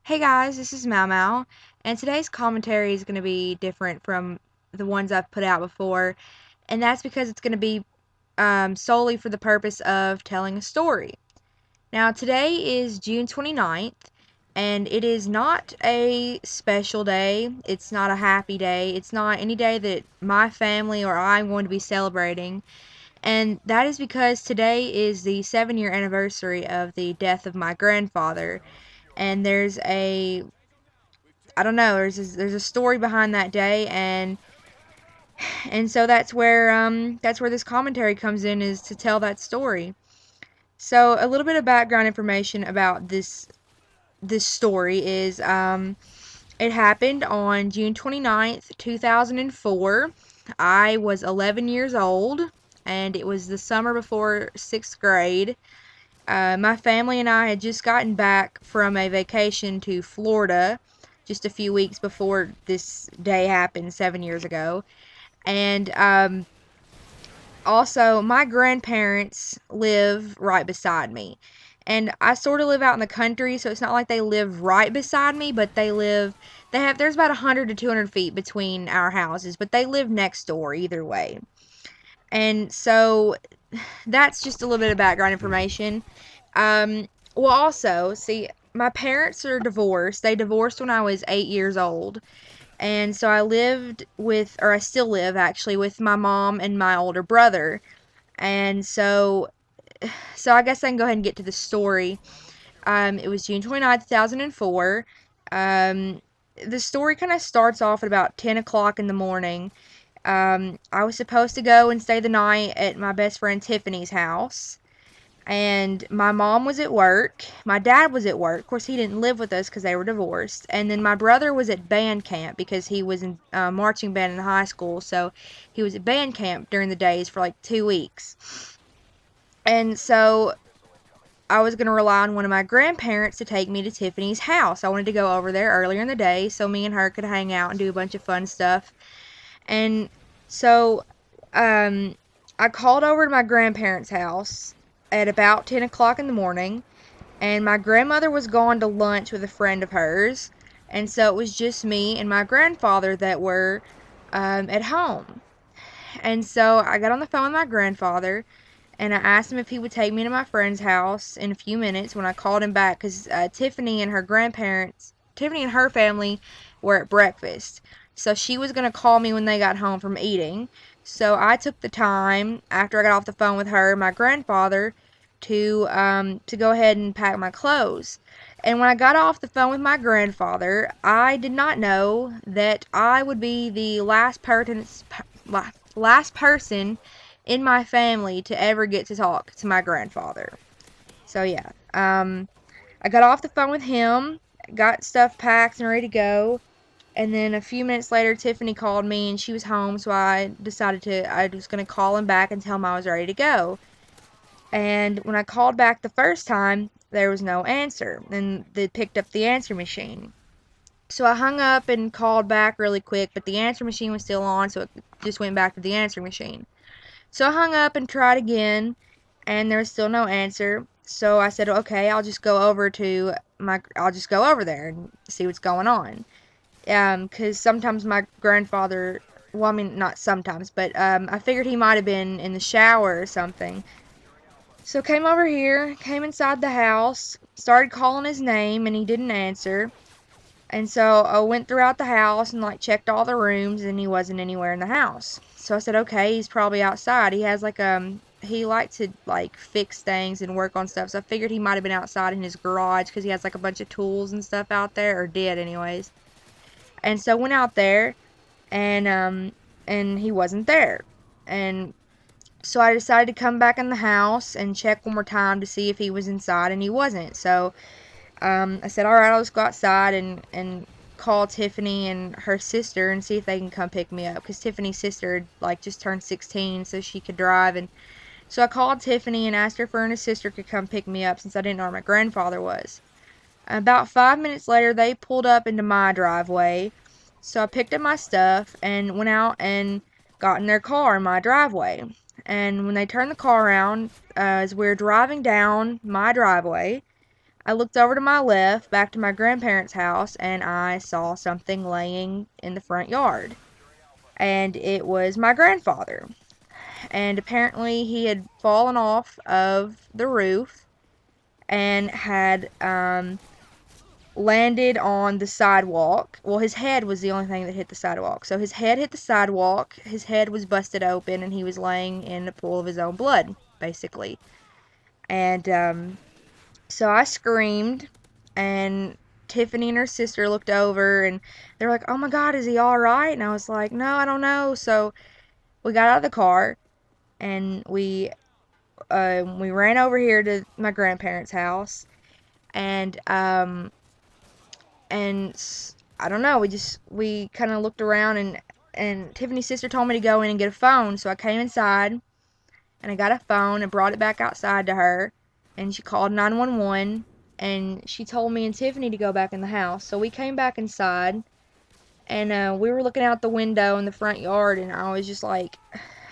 Hey guys, this is Mau Mau, and today's commentary is going to be different from the ones I've put out before, and that's because it's going to be solely for the purpose of telling a story. Now, today is June 29th, and it is not a special day, it's not a happy day, it's not any day that my family or I'm going to be celebrating, and that is because today is the 7-year anniversary of the death of my grandfather. And there's a I don't know. There's a story behind that day, and so that's where this commentary comes in, is to tell that story. So a little bit of background information about this story is it happened on June 29th, 2004. I was 11 years old, and it was the summer before 6th grade. My family and I had just gotten back from a vacation to Florida just a few weeks before this day happened 7 years ago. And also, my grandparents live right beside me. And I sort of live out in the country, so it's not like they live right beside me, but there's about 100 to 200 feet between our houses, but they live next door either way. And so that's just a little bit of background information. Um, well, also, see, my parents are divorced. They divorced when I was 8 years old. And so I still live actually, with my mom and my older brother. And so I guess I can go ahead and get to the story. It was June 29th, 2004. Um, the story kind of starts off at about 10 o'clock in the morning. I was supposed to go and stay the night at my best friend Tiffany's house, and my mom was at work. My dad was at work. Of course, he didn't live with us because they were divorced. And then my brother was at band camp because he was in marching band in high school. So he was at band camp during the days for like 2 weeks. And so I was going to rely on one of my grandparents to take me to Tiffany's house. I wanted to go over there earlier in the day so me and her could hang out and do a bunch of fun stuff. And so um, I called over to my grandparents' house at about 10 o'clock in the morning, and my grandmother was gone to lunch with a friend of hers, and so it was just me and my grandfather that were at home. And so I got on the phone with my grandfather, and I asked him if he would take me to my friend's house in a few minutes when I called him back, because Tiffany and her family were at breakfast. So she was going to call me when they got home from eating. So I took the time after I got off the phone with her and my grandfather to go ahead and pack my clothes. And when I got off the phone with my grandfather, I did not know that I would be the last person in my family to ever get to talk to my grandfather. So yeah, I got off the phone with him, got stuff packed and ready to go, and then a few minutes later, Tiffany called me and she was home, so I was gonna call him back and tell him I was ready to go. And when I called back the first time, there was no answer, and they picked up the answer machine. So I hung up and called back really quick, but the answer machine was still on, so it just went back to the answer machine. So I hung up and tried again, and there was still no answer. So I said, okay, I'll just go over there and see what's going on. 'Cause sometimes my grandfather, well, I mean, not sometimes, but I figured he might have been in the shower or something. So came over here, came inside the house, started calling his name, and he didn't answer. And so I went throughout the house and like checked all the rooms, and he wasn't anywhere in the house. So I said, okay, he's probably outside. He likes to like fix things and work on stuff. So I figured he might have been outside in his garage because he has like a bunch of tools and stuff out there, or did anyways. And so I went out there, and he wasn't there. And so I decided to come back in the house and check one more time to see if he was inside, and he wasn't. So I said, all right, I'll just go outside and call Tiffany and her sister and see if they can come pick me up, because Tiffany's sister had, like, just turned 16, so she could drive. And so I called Tiffany and asked her if her and her sister could come pick me up, since I didn't know where my grandfather was. About 5 minutes later, they pulled up into my driveway. So I picked up my stuff and went out and got in their car in my driveway. And when they turned the car around, as we were driving down my driveway, I looked over to my left, back to my grandparents' house, and I saw something laying in the front yard. And it was my grandfather. And apparently he had fallen off of the roof and had landed on the sidewalk. Well, his head was the only thing that hit the sidewalk. So his head hit the sidewalk, his head was busted open, and he was laying in a pool of his own blood, basically. And so I screamed, and Tiffany and her sister looked over, and they're like, "Oh my God, is he all right?" And I was like, "No, I don't know." So we got out of the car, and we ran over here to my grandparents' house, and and I don't know, we kind of looked around, and Tiffany's sister told me to go in and get a phone, so I came inside and I got a phone and brought it back outside to her, and she called 911, and she told me and Tiffany to go back in the house. So we came back inside, and we were looking out the window in the front yard, and I was just like,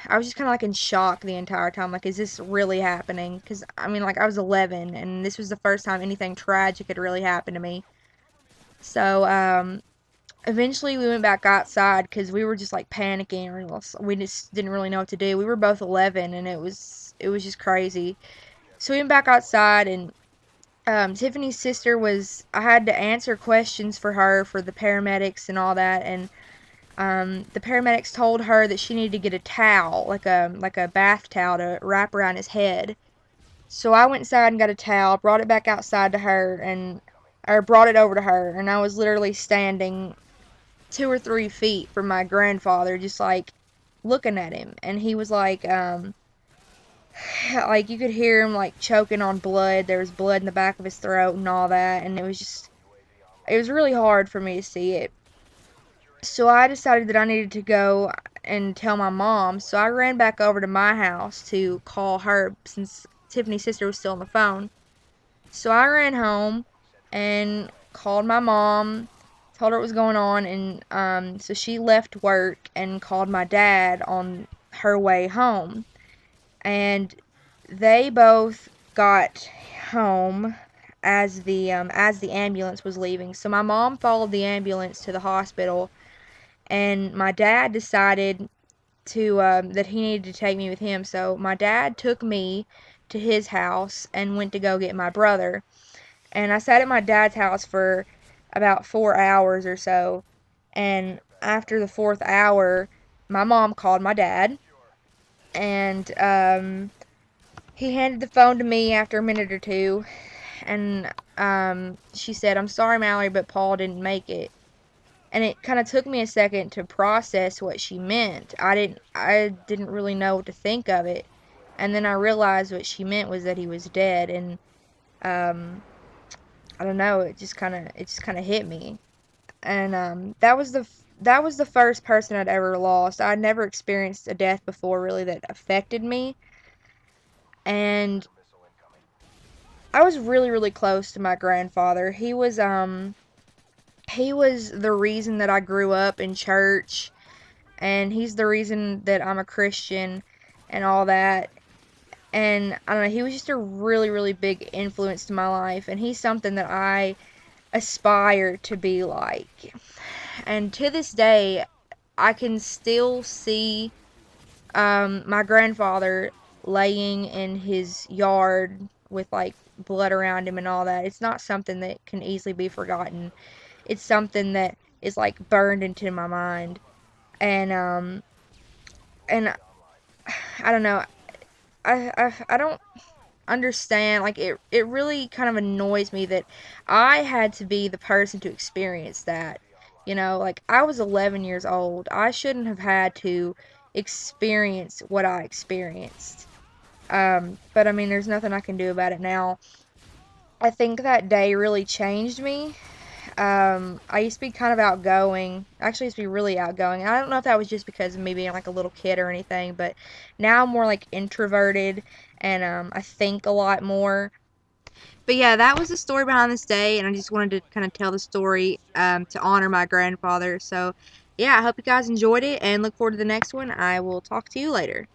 I was just kind of like in shock the entire time. Like, is this really happening? Because, I mean, like, I was 11, and this was the first time anything tragic had really happened to me. So, eventually we went back outside because we were just like panicking. We just didn't really know what to do. We were both 11, and it was just crazy. So we went back outside, and Tiffany's sister was. I had to answer questions for her for the paramedics and all that, and the paramedics told her that she needed to get a towel, like a bath towel to wrap around his head. So I went inside and got a towel, brought it back outside to her, and or brought it over to her, and I was literally standing 2 or 3 feet from my grandfather, just like looking at him, and he was like you could hear him like choking on blood. There was blood in the back of his throat and all that, and it was really hard for me to see it. So I decided that I needed to go and tell my mom. So I ran back over to my house to call her since Tiffany's sister was still on the phone. So I ran home and called my mom, told her what was going on, and so she left work and called my dad on her way home. And they both got home as the ambulance was leaving. So my mom followed the ambulance to the hospital, and my dad decided to that he needed to take me with him. So my dad took me to his house and went to go get my brother. And I sat at my dad's house for about 4 hours or so. And after the fourth hour, my mom called my dad, and he handed the phone to me after a minute or two. And she said, "I'm sorry, Mallory, but Paul didn't make it." And it kind of took me a second to process what she meant. I didn't really know what to think of it. And then I realized what she meant was that he was dead, and um I don't know, it just kind of hit me. And that was the first person I'd ever lost. I'd never experienced a death before really that affected me, and I was really really close to my grandfather. He was the reason that I grew up in church, and he's the reason that I'm a Christian and all that. And I don't know, he was just a really, really big influence to my life, and he's something that I aspire to be like. And to this day, I can still see my grandfather laying in his yard with like blood around him and all that. It's not something that can easily be forgotten. It's something that is like burned into my mind. And I don't know. I don't understand, like it really kind of annoys me that I had to be the person to experience that. Like, I was 11 years old. I shouldn't have had to experience what I experienced. But I mean, there's nothing I can do about it now. I think that day really changed me. I used to be kind of outgoing. Actually, I used to be really outgoing. I don't know if that was just because of me being like a little kid or anything, but now I'm more like introverted, and I think a lot more. But yeah, that was the story behind this day, and I just wanted to kind of tell the story to honor my grandfather. So yeah, I hope you guys enjoyed it and look forward to the next one. I will talk to you later.